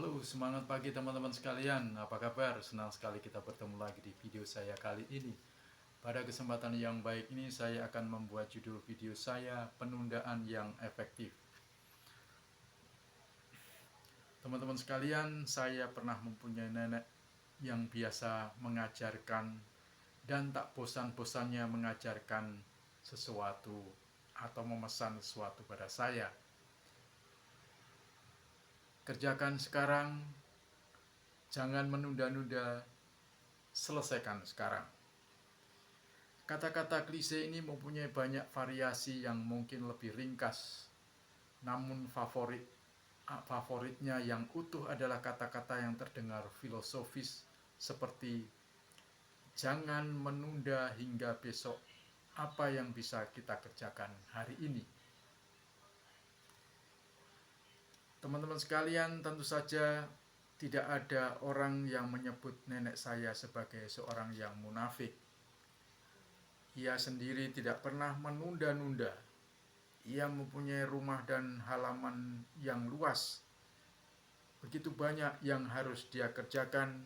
Halo, semangat pagi teman-teman sekalian. Apa kabar? Senang sekali kita bertemu lagi di video saya kali ini. Pada kesempatan yang baik ini saya akan membuat judul video saya penundaan yang efektif. Teman-teman sekalian, saya pernah mempunyai nenek yang biasa mengajarkan dan tak bosan-bosannya mengajarkan sesuatu atau memesan sesuatu pada saya. Kerjakan sekarang, jangan menunda-nunda, selesaikan sekarang. Kata-kata klise ini mempunyai banyak variasi yang mungkin lebih ringkas, namun favoritnya yang utuh adalah kata-kata yang terdengar filosofis seperti jangan menunda hingga besok apa yang bisa kita kerjakan hari ini. Teman-teman sekalian, tentu saja tidak ada orang yang menyebut nenek saya sebagai seorang yang munafik. Ia sendiri tidak pernah menunda-nunda. Ia mempunyai rumah dan halaman yang luas. Begitu banyak yang harus dia kerjakan,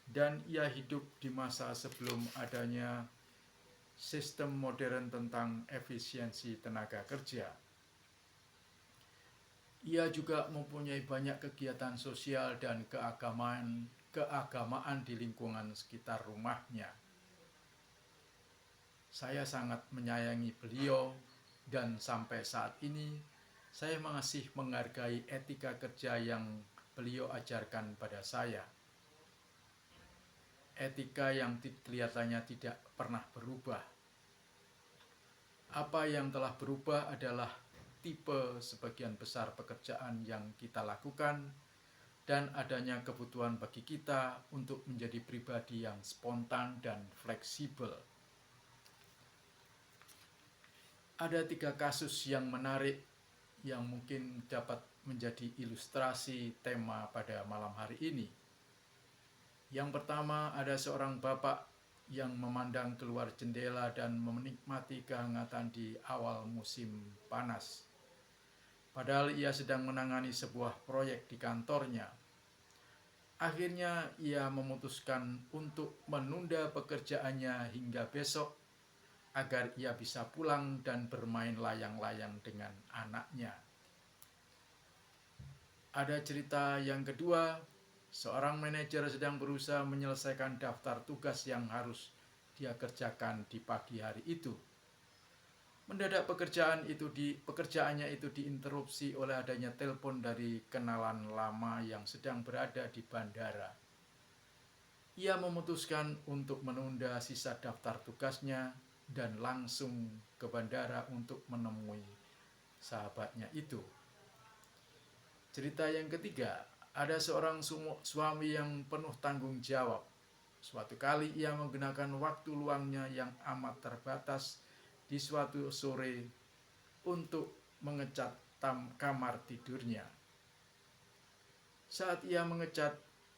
dan ia hidup di masa sebelum adanya sistem modern tentang efisiensi tenaga kerja. Ia juga mempunyai banyak kegiatan sosial dan keagamaan di lingkungan sekitar rumahnya. Saya sangat menyayangi beliau dan sampai saat ini saya masih menghargai etika kerja yang beliau ajarkan pada saya. Etika yang kelihatannya tidak pernah berubah. Apa yang telah berubah adalah tipe sebagian besar pekerjaan yang kita lakukan dan adanya kebutuhan bagi kita untuk menjadi pribadi yang spontan dan fleksibel. Ada 3 kasus yang menarik yang mungkin dapat menjadi ilustrasi tema pada malam hari ini. Yang pertama, ada seorang bapak yang memandang keluar jendela dan menikmati kehangatan di awal musim panas. Padahal ia sedang menangani sebuah proyek di kantornya. Akhirnya ia memutuskan untuk menunda pekerjaannya hingga besok agar ia bisa pulang dan bermain layang-layang dengan anaknya. Ada cerita yang kedua, seorang manajer sedang berusaha menyelesaikan daftar tugas yang harus dia kerjakan di pagi hari itu. Mendadak pekerjaannya itu diinterupsi oleh adanya telepon dari kenalan lama yang sedang berada di bandara. Ia memutuskan untuk menunda sisa daftar tugasnya dan langsung ke bandara untuk menemui sahabatnya itu. Cerita yang ketiga, ada seorang suami yang penuh tanggung jawab. Suatu kali ia menggunakan waktu luangnya yang amat terbatas di suatu sore untuk mengecat kamar tidurnya. Saat ia mengecat,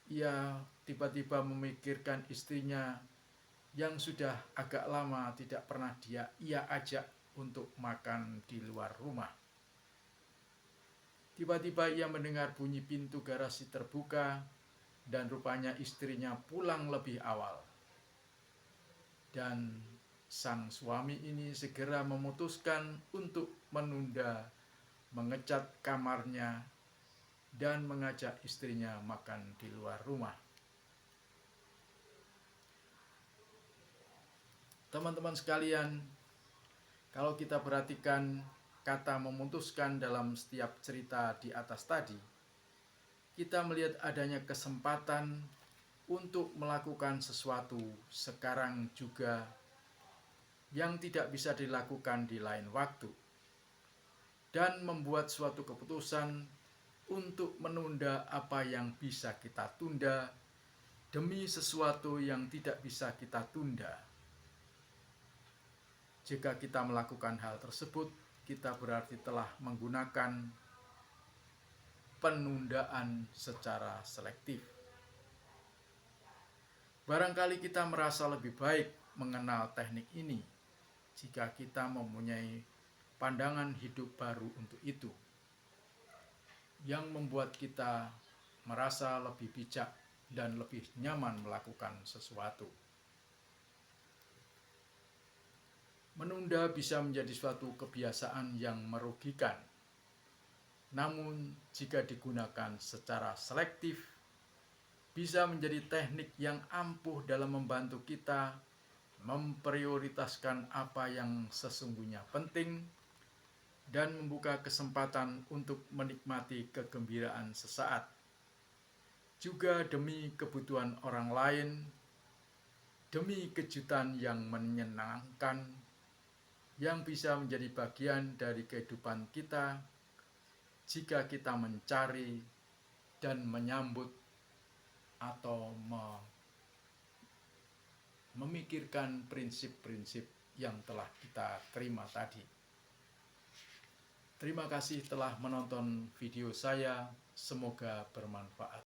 ia tiba-tiba memikirkan istrinya yang sudah agak lama tidak pernah ia ajak untuk makan di luar rumah. Tiba-tiba ia mendengar bunyi pintu garasi terbuka dan rupanya istrinya pulang lebih awal. Dan sang suami ini segera memutuskan untuk menunda mengecat kamarnya dan mengajak istrinya makan di luar rumah. Teman-teman sekalian, kalau kita perhatikan kata memutuskan dalam setiap cerita di atas tadi, kita melihat adanya kesempatan untuk melakukan sesuatu sekarang juga yang tidak bisa dilakukan di lain waktu, dan membuat suatu keputusan untuk menunda apa yang bisa kita tunda demi sesuatu yang tidak bisa kita tunda. Jika kita melakukan hal tersebut, kita berarti telah menggunakan penundaan secara selektif. Barangkali kita merasa lebih baik mengenal teknik ini jika kita mempunyai pandangan hidup baru untuk itu, yang membuat kita merasa lebih bijak dan lebih nyaman melakukan sesuatu. Menunda bisa menjadi suatu kebiasaan yang merugikan. Namun, jika digunakan secara selektif, bisa menjadi teknik yang ampuh dalam membantu kita memprioritaskan apa yang sesungguhnya penting dan membuka kesempatan untuk menikmati kegembiraan sesaat, juga demi kebutuhan orang lain, demi kejutan yang menyenangkan yang bisa menjadi bagian dari kehidupan kita jika kita mencari dan menyambut atau memikirkan prinsip-prinsip yang telah kita terima tadi. Terima kasih telah menonton video saya, semoga bermanfaat.